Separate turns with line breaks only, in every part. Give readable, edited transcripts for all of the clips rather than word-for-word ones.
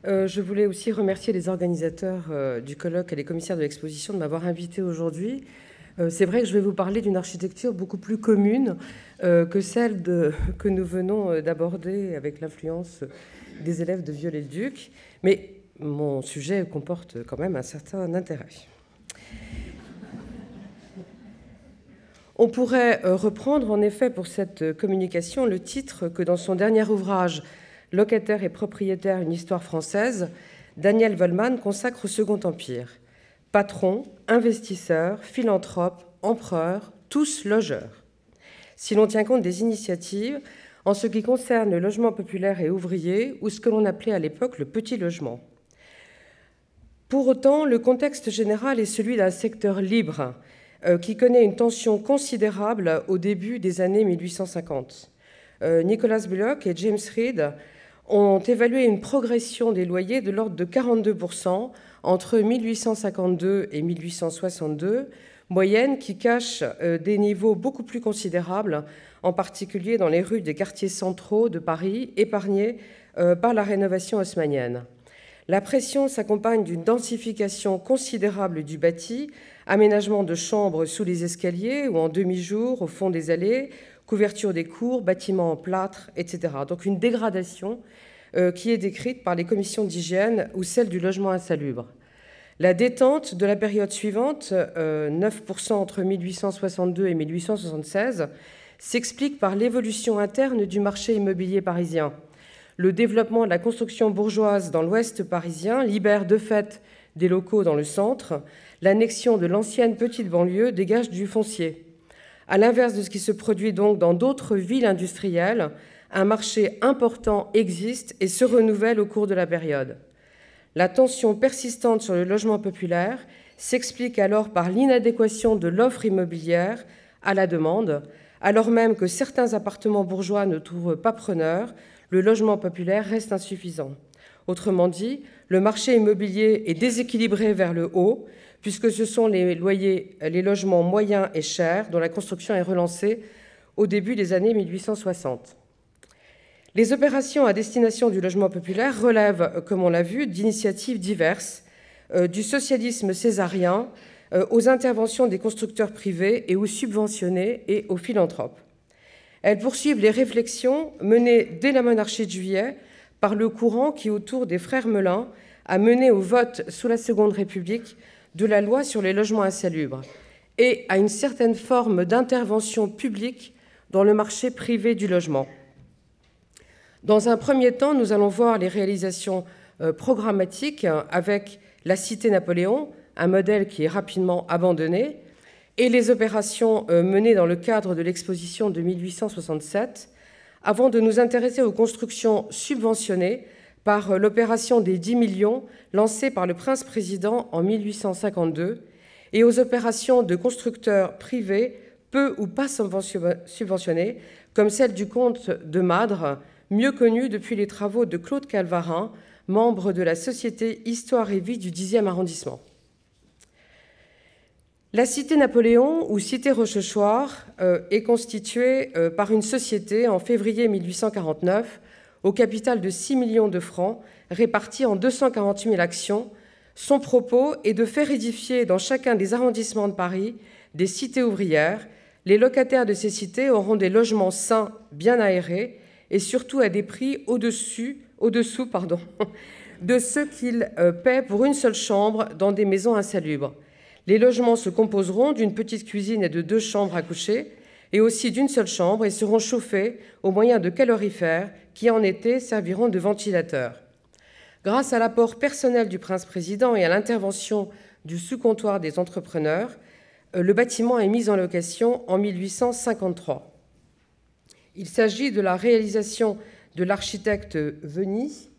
Je voulais aussi remercier les organisateurs du colloque et les commissaires de l'exposition de m'avoir invité aujourd'hui. C'est vrai que je vais vous parler d'une architecture beaucoup plus commune que celle que nous venons d'aborder avec l'influence des élèves de Viollet-le-Duc, mais mon sujet comporte quand même un certain intérêt. On pourrait reprendre en effet pour cette communication le titre que dans son dernier ouvrage « Locataires et propriétaires, une histoire française », Daniel Wollmann consacre au Second Empire. Patrons, investisseurs, philanthropes, empereurs, tous logeurs. Si l'on tient compte des initiatives, en ce qui concerne le logement populaire et ouvrier, ou ce que l'on appelait à l'époque le petit logement. Pour autant, le contexte général est celui d'un secteur libre, qui connaît une tension considérable au début des années 1850. Nicholas Bullock et James Reed ont évalué une progression des loyers de l'ordre de 42% entre 1852 et 1862, moyenne qui cache des niveaux beaucoup plus considérables, en particulier dans les rues des quartiers centraux de Paris, épargnés par la rénovation haussmannienne. La pression s'accompagne d'une densification considérable du bâti, aménagement de chambres sous les escaliers ou en demi-jour au fond des allées, couverture des cours, bâtiments en plâtre, etc. Donc une dégradation qui est décrite par les commissions d'hygiène ou celle du logement insalubre. La détente de la période suivante, 9% entre 1862 et 1876, s'explique par l'évolution interne du marché immobilier parisien. Le développement de la construction bourgeoise dans l'ouest parisien libère de fait des locaux dans le centre. L'annexion de l'ancienne petite banlieue dégage du foncier. À l'inverse de ce qui se produit donc dans d'autres villes industrielles, un marché important existe et se renouvelle au cours de la période. La tension persistante sur le logement populaire s'explique alors par l'inadéquation de l'offre immobilière à la demande, alors même que certains appartements bourgeois ne trouvent pas preneurs, le logement populaire reste insuffisant. Autrement dit, le marché immobilier est déséquilibré vers le haut, puisque ce sont les logements moyens et chers dont la construction est relancée au début des années 1860. Les opérations à destination du logement populaire relèvent, comme on l'a vu, d'initiatives diverses, du socialisme césarien aux interventions des constructeurs privés et aux subventionnés et aux philanthropes. Elles poursuivent les réflexions menées dès la monarchie de Juillet par le courant qui, autour des frères Melun, a mené au vote sous la Seconde République de la loi sur les logements insalubres et à une certaine forme d'intervention publique dans le marché privé du logement. Dans un premier temps, nous allons voir les réalisations programmatiques avec la Cité Napoléon, un modèle qui est rapidement abandonné, et les opérations menées dans le cadre de l'exposition de 1867, avant de nous intéresser aux constructions subventionnées par l'opération des 10 millions lancée par le prince-président en 1852 et aux opérations de constructeurs privés peu ou pas subventionnés, comme celle du comte de Madre, mieux connu depuis les travaux de Claude Calvarin, membre de la Société Histoire et Vie du 10e arrondissement. La Cité Napoléon, ou Cité Rochechouart, est constituée par une société en février 1849 au capital de 6 millions de francs, répartis en 240 000 actions. Son propos est de faire édifier dans chacun des arrondissements de Paris des cités ouvrières. Les locataires de ces cités auront des logements sains, bien aérés, et surtout à des prix au-dessous de ceux qu'ils paient pour une seule chambre dans des maisons insalubres. Les logements se composeront d'une petite cuisine et de 2 chambres à coucher, et aussi d'une seule chambre, et seront chauffés au moyen de calorifères qui, en été, serviront de ventilateurs. Grâce à l'apport personnel du prince-président et à l'intervention du sous-comptoir des entrepreneurs, le bâtiment est mis en location en 1853. Il s'agit de la réalisation de l'architecte Veny.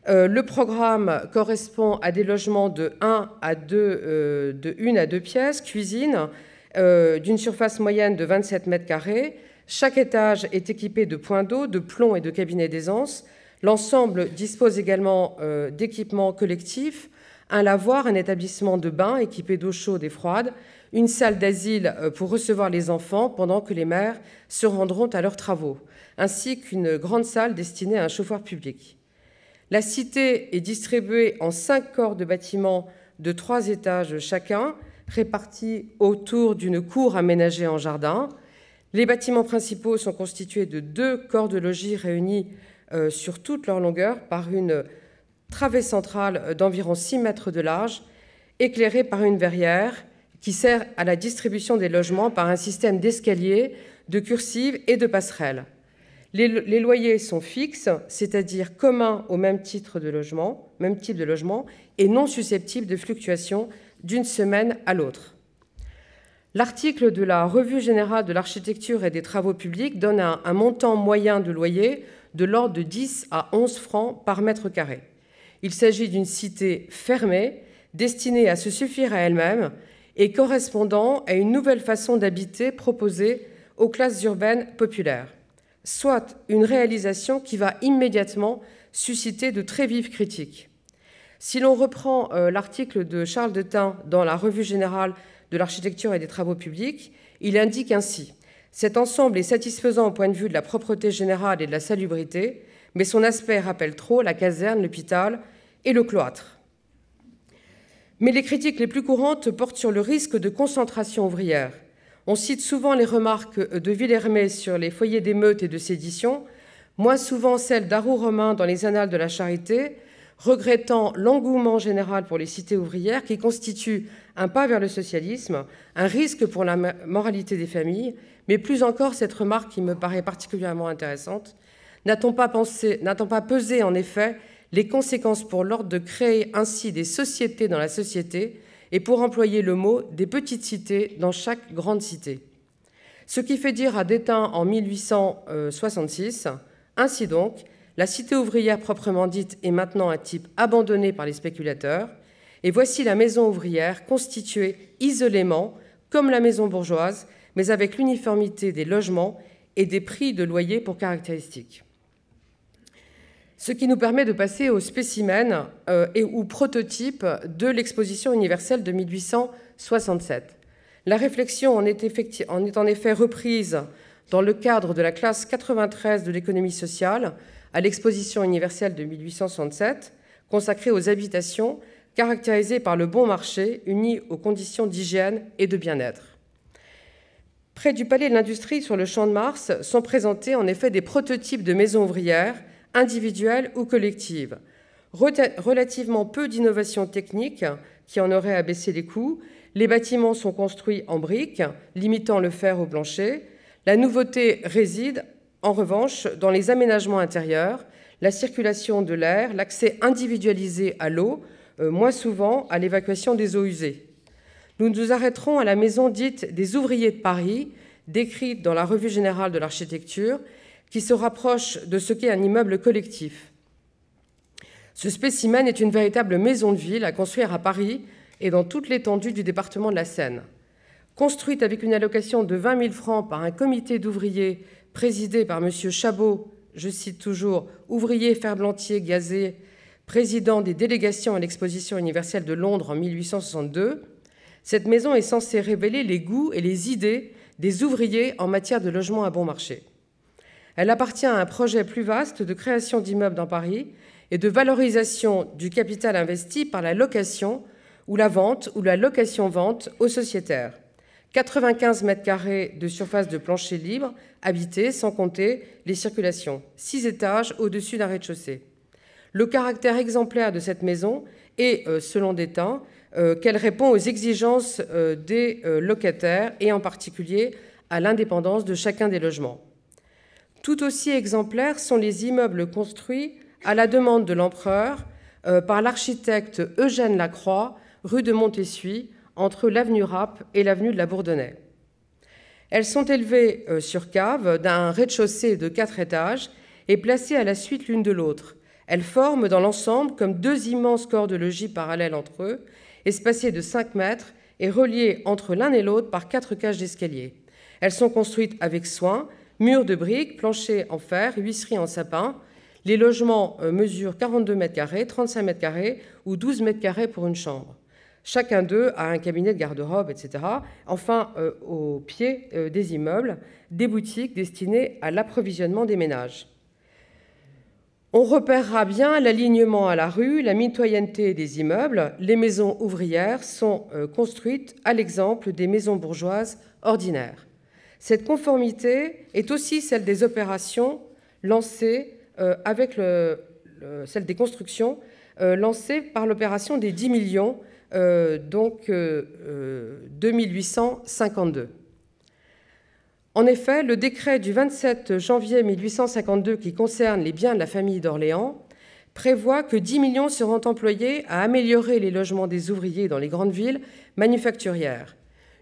Le programme correspond à des logements de 1 à 2 pièces, cuisine, d'une surface moyenne de 27 mètres carrés. Chaque étage est équipé de points d'eau, de plomb et de cabinets d'aisance. L'ensemble dispose également d'équipements collectifs, un lavoir, un établissement de bain équipé d'eau chaude et froide, une salle d'asile pour recevoir les enfants pendant que les mères se rendront à leurs travaux, ainsi qu'une grande salle destinée à un chauffoir public. La cité est distribuée en 5 corps de bâtiments de 3 étages chacun, répartis autour d'une cour aménagée en jardin. Les bâtiments principaux sont constitués de 2 corps de logis réunis sur toute leur longueur par une travée centrale d'environ 6 mètres de large, éclairée par une verrière qui sert à la distribution des logements par un système d'escaliers, de cursives et de passerelles. Les loyers sont fixes, c'est-à-dire communs au même type de logement, et non susceptibles de fluctuation d'une semaine à l'autre. L'article de la Revue générale de l'architecture et des travaux publics donne un montant moyen de loyer de l'ordre de 10 à 11 francs par mètre carré. Il s'agit d'une cité fermée, destinée à se suffire à elle-même et correspondant à une nouvelle façon d'habiter proposée aux classes urbaines populaires, soit une réalisation qui va immédiatement susciter de très vives critiques. Si l'on reprend l'article de Charles Detain dans la Revue générale de l'architecture et des travaux publics, il indique ainsi : cet ensemble est satisfaisant au point de vue de la propreté générale et de la salubrité, mais son aspect rappelle trop la caserne, l'hôpital et le cloître. Mais les critiques les plus courantes portent sur le risque de concentration ouvrière. On cite souvent les remarques de Villermé sur les foyers d'émeutes et de sédition, moins souvent celles d'Arroux Romain dans les Annales de la Charité, regrettant l'engouement général pour les cités ouvrières qui constituent un pas vers le socialisme, un risque pour la moralité des familles, mais plus encore cette remarque qui me paraît particulièrement intéressante: n'a-t-on pas pesé en effet les conséquences pour l'ordre de créer ainsi des sociétés dans la société et, pour employer le mot, des petites cités dans chaque grande cité. Ce qui fait dire à Détain en 1866, ainsi donc, la cité ouvrière proprement dite est maintenant un type abandonné par les spéculateurs, et voici la maison ouvrière constituée isolément, comme la maison bourgeoise, mais avec l'uniformité des logements et des prix de loyer pour caractéristiques. Ce qui nous permet de passer au spécimen ou prototype de l'exposition universelle de 1867. La réflexion en est en effet reprise dans le cadre de la classe 93 de l'économie sociale à l'exposition universelle de 1867, consacrée aux habitations caractérisées par le bon marché, unies aux conditions d'hygiène et de bien-être. Près du Palais de l'Industrie, sur le Champ de Mars, sont présentés en effet des prototypes de maisons ouvrières, individuelles ou collectives. Relativement peu d'innovations techniques qui en auraient abaissé les coûts. Les bâtiments sont construits en briques, limitant le fer au plancher. La nouveauté réside, en revanche, dans les aménagements intérieurs, la circulation de l'air, l'accès individualisé à l'eau, moins souvent à l'évacuation des eaux usées. Nous nous arrêterons à la maison dite des ouvriers de Paris, décrite dans la Revue générale de l'architecture, qui se rapproche de ce qu'est un immeuble collectif. Ce spécimen est une véritable maison de ville à construire à Paris et dans toute l'étendue du département de la Seine. Construite avec une allocation de 20 000 francs par un comité d'ouvriers présidé par M. Chabot, je cite toujours, ouvrier ferblantier gazé, président des délégations à l'exposition universelle de Londres en 1862, cette maison est censée révéler les goûts et les idées des ouvriers en matière de logement à bon marché. Elle appartient à un projet plus vaste de création d'immeubles dans Paris et de valorisation du capital investi par la location ou la vente ou la location-vente aux sociétaires. 95 mètres carrés de surface de plancher libre, habité, sans compter les circulations. 6 étages au-dessus d'un rez-de-chaussée. Le caractère exemplaire de cette maison est, selon Détain, qu'elle répond aux exigences des locataires et en particulier à l'indépendance de chacun des logements. Tout aussi exemplaires sont les immeubles construits à la demande de l'empereur par l'architecte Eugène Lacroix, rue de Montessuie, entre l'avenue Rapp et l'avenue de la Bourdonnais. Elles sont élevées sur cave d'un rez-de-chaussée de 4 étages et placées à la suite l'une de l'autre. Elles forment dans l'ensemble comme 2 immenses corps de logis parallèles entre eux, espacés de 5 mètres et reliés entre l'un et l'autre par 4 cages d'escalier. Elles sont construites avec soin, murs de briques, planchers en fer, huisseries en sapin. Les logements mesurent 42 mètres carrés, 35 mètres carrés ou 12 mètres carrés pour une chambre. Chacun d'eux a un cabinet de garde-robe, etc. Enfin, au pied des immeubles, des boutiques destinées à l'approvisionnement des ménages. On repérera bien l'alignement à la rue, la mitoyenneté des immeubles. Les maisons ouvrières sont construites à l'exemple des maisons bourgeoises ordinaires. Cette conformité est aussi celle des opérations lancées avec celle des constructions lancées par l'opération des 10 millions, donc 2852. En effet, le décret du 27 janvier 1852 qui concerne les biens de la famille d'Orléans prévoit que 10 millions seront employés à améliorer les logements des ouvriers dans les grandes villes manufacturières.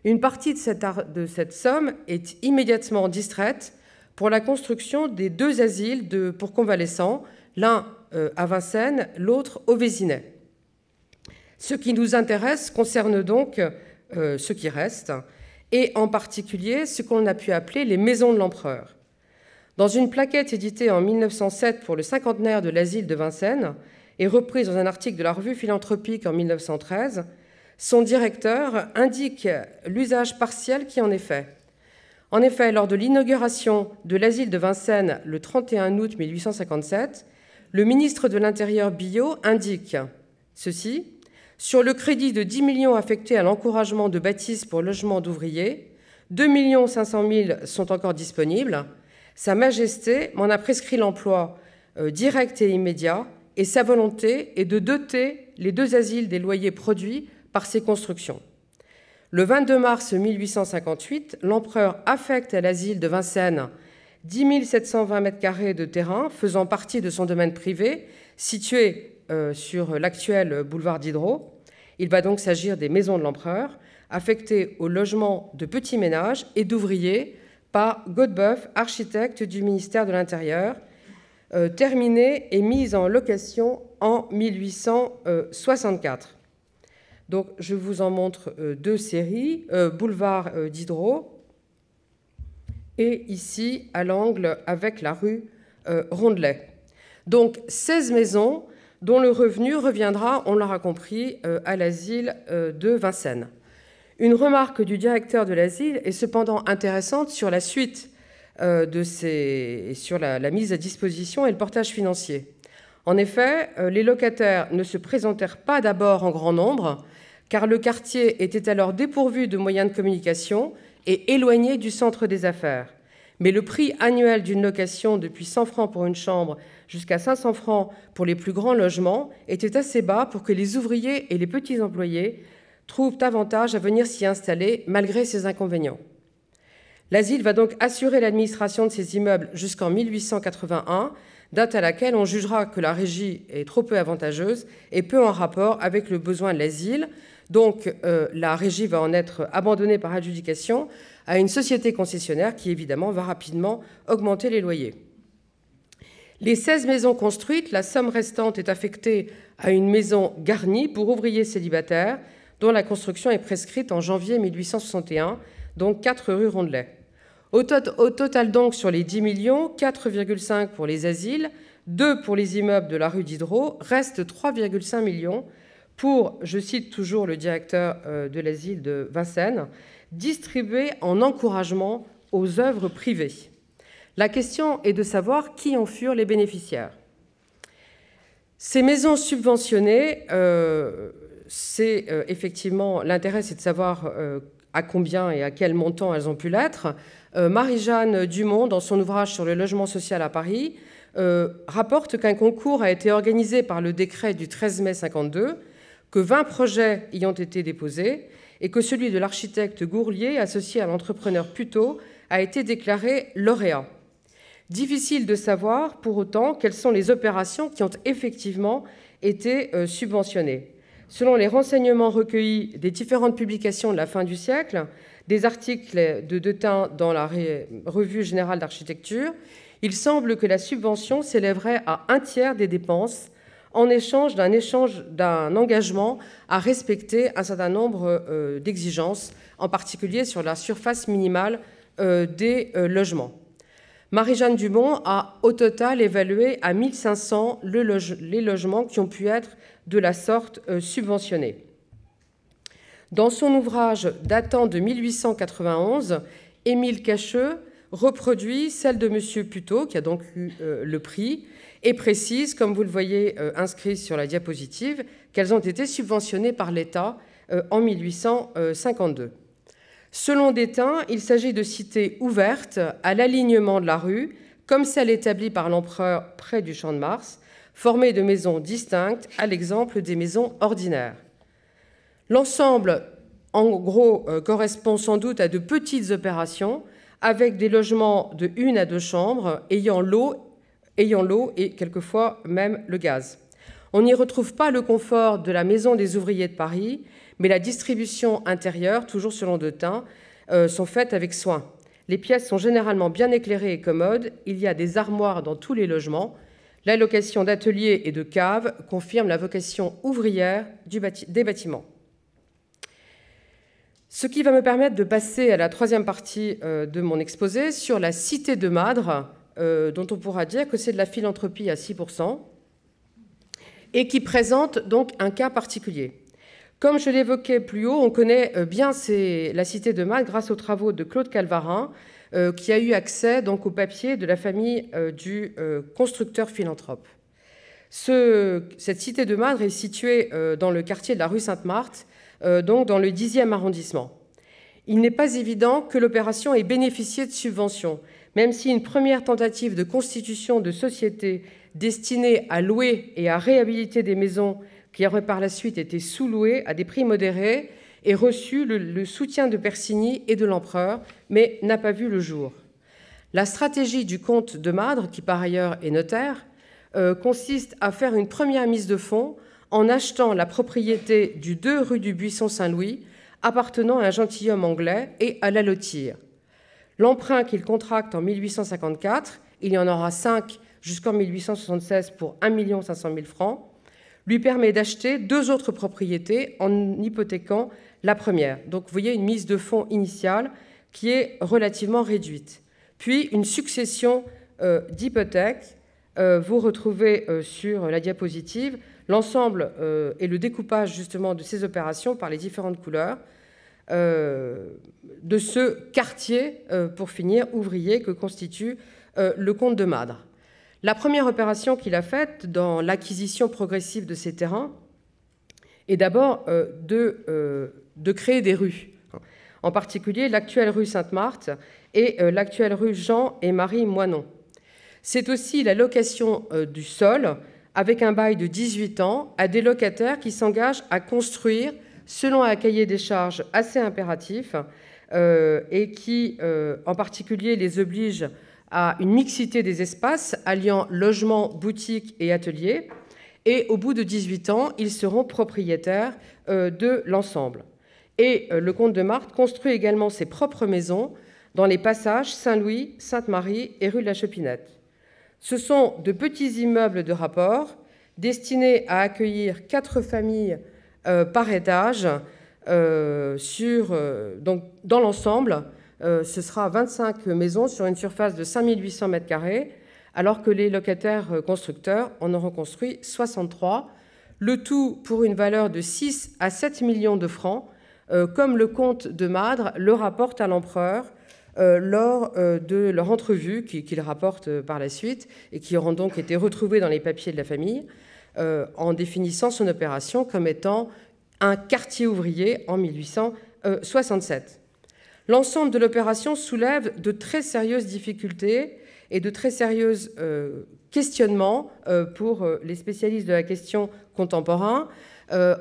Une partie de cette somme est immédiatement distraite pour la construction des 2 asiles pour convalescents, l'un à Vincennes, l'autre au Vésinet. Ce qui nous intéresse concerne donc ce qui reste, et en particulier ce qu'on a pu appeler les maisons de l'empereur. Dans une plaquette éditée en 1907 pour le cinquantenaire de l'asile de Vincennes et reprise dans un article de la revue Philanthropique en 1913, son directeur indique l'usage partiel qui en est fait. En effet, lors de l'inauguration de l'asile de Vincennes le 31 août 1857, le ministre de l'Intérieur Biot indique ceci: « Sur le crédit de 10 millions affectés à l'encouragement de bâtisses pour logement d'ouvriers, 2 500 000 sont encore disponibles. Sa Majesté m'en a prescrit l'emploi direct et immédiat, et sa volonté est de doter les 2 asiles des loyers produits par ces constructions. » Le 22 mars 1858, l'empereur affecte à l'asile de Vincennes 10 720 m² de terrain faisant partie de son domaine privé, situé sur l'actuel boulevard Diderot. Il va donc s'agir des maisons de l'empereur, affectées au logement de petits ménages et d'ouvriers par Godeboeuf, architecte du ministère de l'Intérieur, terminée et mise en location en 1864. Donc, je vous en montre 2 séries, boulevard Diderot, et ici, à l'angle avec la rue Rondelet. Donc, 16 maisons dont le revenu reviendra, on l'aura compris, à l'asile de Vincennes. Une remarque du directeur de l'asile est cependant intéressante sur la suite sur la mise à disposition et le portage financier. En effet, les locataires ne se présentèrent pas d'abord en grand nombre, car le quartier était alors dépourvu de moyens de communication et éloigné du centre des affaires. Mais le prix annuel d'une location, depuis 100 francs pour une chambre jusqu'à 500 francs pour les plus grands logements, était assez bas pour que les ouvriers et les petits employés trouvent avantage à venir s'y installer malgré ces inconvénients. L'asile va donc assurer l'administration de ces immeubles jusqu'en 1881, date à laquelle on jugera que la régie est trop peu avantageuse et peu en rapport avec le besoin de l'asile. Donc la régie va en être abandonnée par adjudication à une société concessionnaire qui, évidemment, va rapidement augmenter les loyers. Les 16 maisons construites, la somme restante est affectée à une maison garnie pour ouvriers célibataires dont la construction est prescrite en janvier 1861, donc 4 rue Rondelet. Au total donc, sur les 10 millions, 4,5 pour les asiles, 2 pour les immeubles de la rue Diderot, reste 3,5 millions pour, je cite toujours le directeur de l'asile de Vincennes, distribués en encouragement aux œuvres privées. La question est de savoir qui en furent les bénéficiaires. Ces maisons subventionnées, effectivement, l'intérêt, c'est de savoir à combien et à quel montant elles ont pu l'être. Marie-Jeanne Dumont, dans son ouvrage sur le logement social à Paris, rapporte qu'un concours a été organisé par le décret du 13 mai 52, que 20 projets y ont été déposés et que celui de l'architecte Gourlier, associé à l'entrepreneur Puteaux, a été déclaré lauréat. Difficile de savoir, pour autant, quelles sont les opérations qui ont effectivement été subventionnées. Selon les renseignements recueillis des différentes publications de la fin du siècle, des articles de Detain dans la Revue générale d'architecture, il semble que la subvention s'élèverait à 1/3 des dépenses en échange d'un engagement à respecter un certain nombre d'exigences, en particulier sur la surface minimale des logements. Marie-Jeanne Dumont a au total évalué à 1500 les logements qui ont pu être de la sorte subventionnés. Dans son ouvrage datant de 1891, Émile Cacheux reproduit celle de M. Puteaux, qui a donc eu le prix, et précise, comme vous le voyez inscrit sur la diapositive, qu'elles ont été subventionnées par l'État en 1852. Selon Détain, il s'agit de cités ouvertes à l'alignement de la rue, comme celle établie par l'empereur près du Champ de Mars, formées de maisons distinctes, à l'exemple des maisons ordinaires. L'ensemble, en gros, correspond sans doute à de petites opérations, avec des logements de 1 à 2 chambres, ayant l'eau et quelquefois même le gaz. On n'y retrouve pas le confort de la Maison des ouvriers de Paris, mais la distribution intérieure, toujours selon Détain, sont faites avec soin. Les pièces sont généralement bien éclairées et commodes, il y a des armoires dans tous les logements. La location d'ateliers et de caves confirme la vocation ouvrière des bâtiments. Ce qui va me permettre de passer à la troisième partie de mon exposé sur la cité de Madre, dont on pourra dire que c'est de la philanthropie à 6%, et qui présente donc un cas particulier. Comme je l'évoquais plus haut, on connaît bien la cité de Madre grâce aux travaux de Claude Calvarin, qui a eu accès donc, au papier de la famille du constructeur philanthrope. Cette cité de Madre est située dans le quartier de la rue Sainte-Marthe, donc dans le 10e arrondissement. Il n'est pas évident que l'opération ait bénéficié de subventions, même si une première tentative de constitution de société destinée à louer et à réhabiliter des maisons qui auraient par la suite été sous-louées à des prix modérés et reçu le soutien de Persigny et de l'empereur, mais n'a pas vu le jour. La stratégie du comte de Madre, qui par ailleurs est notaire, consiste à faire une première mise de fonds en achetant la propriété du 2 rue du Buisson-Saint-Louis, appartenant à un gentilhomme anglais, et à la lotir. L'emprunt qu'il contracte en 1854, il y en aura 5 jusqu'en 1876 pour 1 500 000 francs, lui permet d'acheter 2 autres propriétés en hypothéquant la première. Donc vous voyez une mise de fonds initiale qui est relativement réduite. Puis une succession d'hypothèques. Vous retrouvez sur la diapositive l'ensemble et le découpage justement de ces opérations par les différentes couleurs de ce quartier, pour finir, ouvrier que constitue le comte de Madre. La première opération qu'il a faite dans l'acquisition progressive de ces terrains est d'abord de créer des rues, en particulier l'actuelle rue Sainte-Marthe et l'actuelle rue Jean et Marie Moinon. C'est aussi la location du sol avec un bail de 18 ans à des locataires qui s'engagent à construire selon un cahier des charges assez impératif et qui, en particulier, les oblige à une mixité des espaces alliant logement, boutique et atelier. Et au bout de 18 ans, ils seront propriétaires de l'ensemble. Et le comte de Marthe construit également ses propres maisons dans les passages Saint-Louis, Sainte-Marie et rue de la Chepinette. Ce sont de petits immeubles de rapport destinés à accueillir 4 familles par étage. Donc, dans l'ensemble, ce sera 25 maisons sur une surface de 5 800 m², alors que les locataires constructeurs en auront construit 63, le tout pour une valeur de 6 à 7 millions de francs, comme le comte de Madre le rapporte à l'empereur lors de leur entrevue qu'il rapporte par la suite et qui auront donc été retrouvés dans les papiers de la famille, en définissant son opération comme étant un quartier ouvrier en 1867. L'ensemble de l'opération soulève de très sérieuses difficultés et de très sérieux questionnements pour les spécialistes de la question contemporain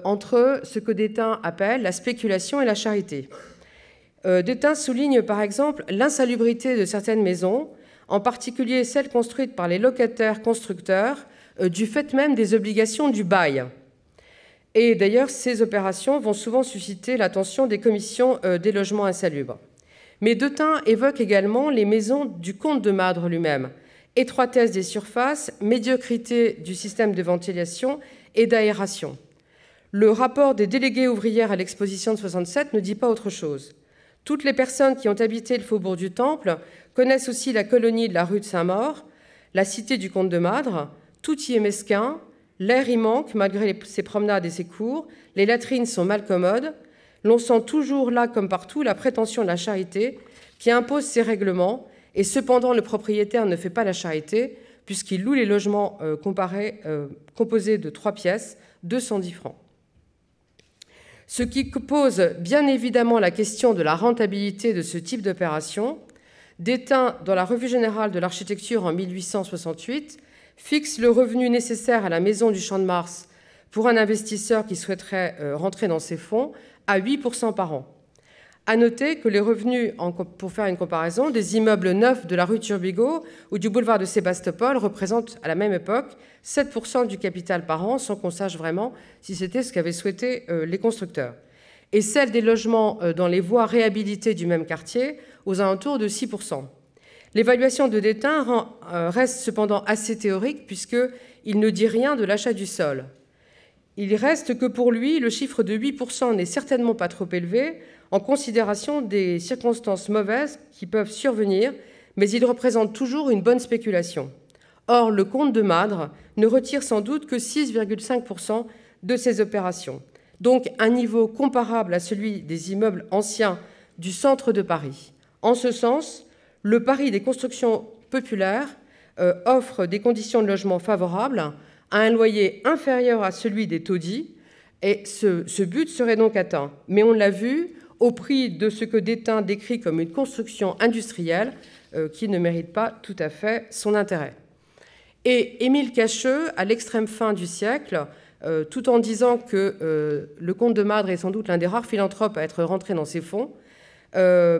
entre ce que Détain appelle la spéculation et la charité. Détain souligne par exemple l'insalubrité de certaines maisons, en particulier celles construites par les locataires constructeurs, du fait même des obligations du bail. Et d'ailleurs, ces opérations vont souvent susciter l'attention des commissions des logements insalubres. Mais Détain évoque également les maisons du comte de Madre lui-même, étroitesse des surfaces, médiocrité du système de ventilation et d'aération. Le rapport des délégués ouvrières à l'exposition de 67 ne dit pas autre chose. Toutes les personnes qui ont habité le faubourg du Temple connaissent aussi la colonie de la rue de Saint-Maur, la cité du comte de Madre. Tout y est mesquin, l'air y manque malgré ses promenades et ses cours, les latrines sont mal commodes, l'on sent toujours là comme partout la prétention de la charité qui impose ses règlements Et cependant, le propriétaire ne fait pas la charité, puisqu'il loue les logements composés de 3 pièces, 210 francs. Ce qui pose bien évidemment la question de la rentabilité de ce type d'opération. Détain, dans la Revue générale de l'architecture en 1868, fixe le revenu nécessaire à la maison du Champ-de-Mars pour un investisseur qui souhaiterait rentrer dans ses fonds à 8% par an. À noter que les revenus, pour faire une comparaison, des immeubles neufs de la rue Turbigo ou du boulevard de Sébastopol représentent à la même époque 7% du capital par an, sans qu'on sache vraiment si c'était ce qu'avaient souhaité les constructeurs. Et celle des logements dans les voies réhabilitées du même quartier, aux alentours de 6%. L'évaluation de Détain reste cependant assez théorique, puisqu'il ne dit rien de l'achat du sol. Il reste que pour lui, le chiffre de 8% n'est certainement pas trop élevé, en considération des circonstances mauvaises qui peuvent survenir, mais il représente toujours une bonne spéculation. Or, le comte de Madre ne retire sans doute que 6,5% de ces opérations, donc un niveau comparable à celui des immeubles anciens du centre de Paris. En ce sens, le pari des constructions populaires offre des conditions de logement favorables à un loyer inférieur à celui des taudis, et ce but serait donc atteint. Mais on l'a vu, au prix de ce que Détain décrit comme une construction industrielle qui ne mérite pas tout à fait son intérêt. Et Émile Cacheux, à l'extrême fin du siècle, tout en disant que le comte de Madre est sans doute l'un des rares philanthropes à être rentré dans ses fonds,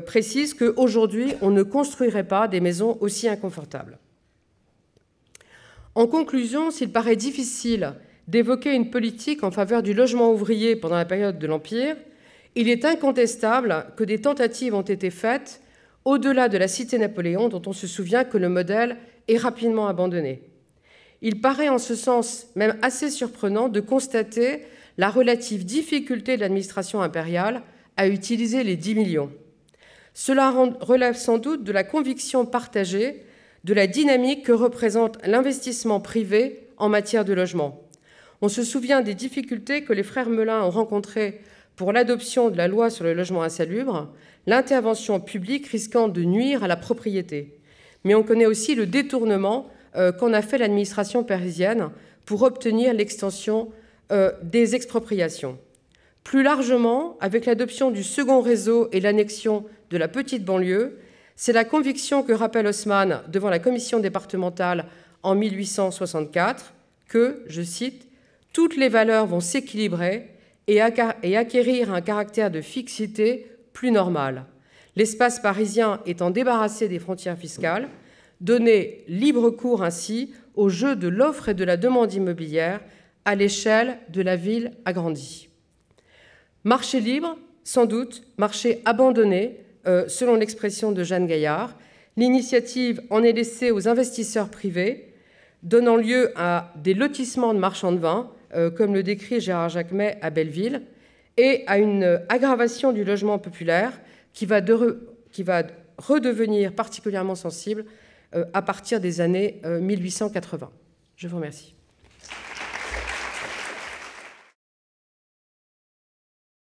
précise qu'aujourd'hui, on ne construirait pas des maisons aussi inconfortables. En conclusion, s'il paraît difficile d'évoquer une politique en faveur du logement ouvrier pendant la période de l'Empire, il est incontestable que des tentatives ont été faites au-delà de la cité Napoléon, dont on se souvient que le modèle est rapidement abandonné. Il paraît en ce sens même assez surprenant de constater la relative difficulté de l'administration impériale à utiliser les 10 millions. Cela relève sans doute de la conviction partagée de la dynamique que représente l'investissement privé en matière de logement. On se souvient des difficultés que les frères Melun ont rencontrées pour l'adoption de la loi sur le logement insalubre, l'intervention publique risquant de nuire à la propriété. Mais on connaît aussi le détournement qu'en a fait l'administration parisienne pour obtenir l'extension des expropriations. Plus largement, avec l'adoption du second réseau et l'annexion de la petite banlieue, c'est la conviction que rappelle Haussmann devant la commission départementale en 1864 que, je cite, « toutes les valeurs vont s'équilibrer et acquérir un caractère de fixité plus normal, l'espace parisien étant débarrassé des frontières fiscales, donner libre cours ainsi au jeu de l'offre et de la demande immobilière à l'échelle de la ville agrandie. » Marché libre, sans doute, marché abandonné, selon l'expression de Jeanne Gaillard. L'initiative en est laissée aux investisseurs privés, donnant lieu à des lotissements de marchands de vin, comme le décrit Gérard Jacquemet à Belleville, et à une aggravation du logement populaire qui va redevenir particulièrement sensible à partir des années 1880. Je vous remercie.